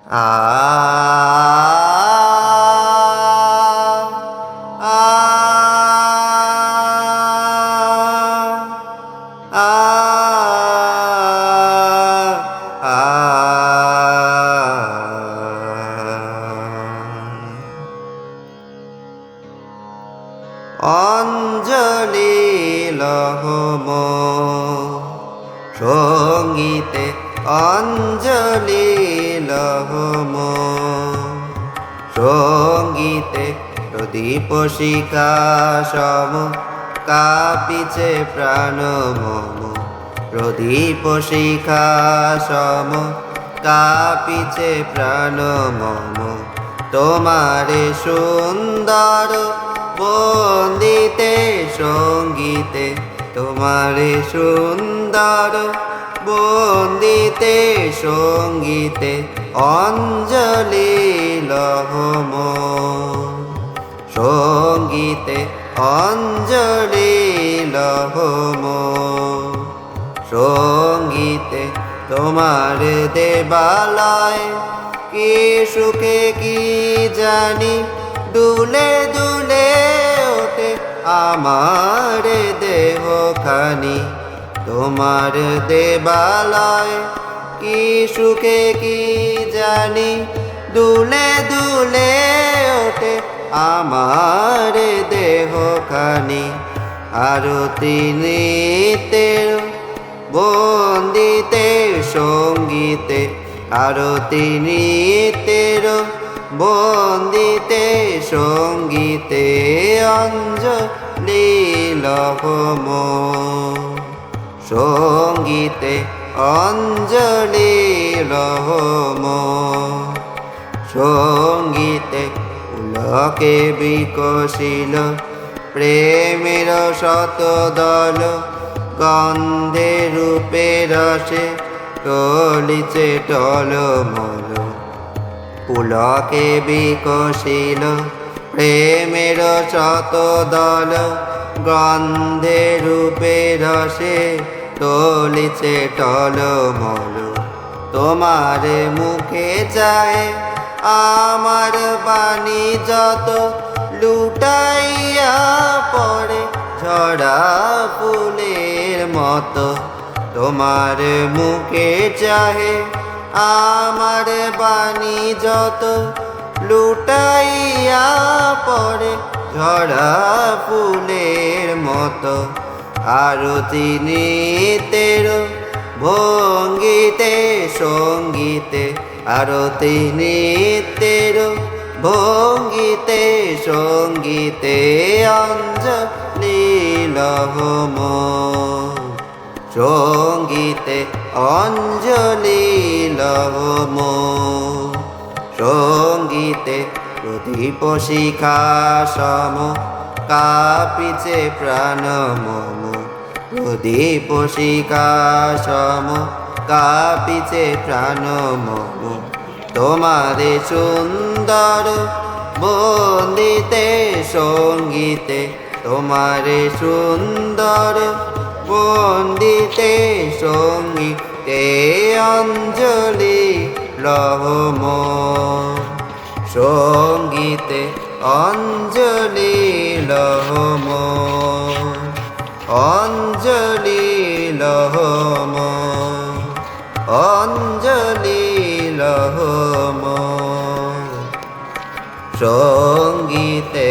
আ আ আ অঞ্জলি লহম সঙ্গীতে অঞ্জলি লহম সঙ্গীতে প্রদীপ শিখা সম কাঁপিছে প্রাণ মম প্রদীপ শিখা সম কাঁপিছে প্রাণ মম তোমারে সুন্দর বন্দিতে সঙ্গীতে তোমারে সুন্দর বন্দিতে সঙ্গীতে অঞ্জলি লহম সঙ্গীতে অঞ্জলি লহম সঙ্গীতে তোমার দেবালয় কি সুখে কি জানি দুলে দুলে ওঠে আমার দেহ খানি তোমার দেবালয় কি সুখে কি জানি দুলে দুলে ওঠে আমার দেহ খানি আরতি নৃত্যের বন্দিতে সঙ্গীতে আরতি নৃত্যের বন্দিতে সঙ্গীতে অঞ্জলি লহম সঙ্গীতে অঞ্জলি লহম সঙ্গীতে পুলকে বিকশিল প্রেমের শতদল গন্ধে রূপে রসে টলিছে টলমল পুলকে বিকশিল প্রেমের শতদল গন্ধে রূপে রসে টলিছে টলমল তোমার মুখে যায় আমার বাণী যত লুটাইয়া পড়ে ঝরা ফুলের মতো তোমার মুখে চাহে আমার বাণী যত লুটাইয়া পড়ে ঝরা ফুলের মতো আরতি নৃত্যের ভঙ্গিতে সঙ্গীতে আরতি নৃত্যের ভঙ্গিতে সঙ্গীতে অঞ্জলি লহম সঙ্গীতে অঞ্জলি লহম সঙ্গীতে প্রদীপ শিখা সম কাঁপিছে প্রাণ মম প্রদীপ শিখা সম কাঁপিছে প্রাণ মম তোমারে সুন্দর বন্দিতে সঙ্গীতে তোমারে সুন্দর বন্দিতে সঙ্গীতে অঞ্জলি লহম সঙ্গীতে অঞ্জলি লহম অঞ্জলি লহম অঞ্জলি লহম সঙ্গীতে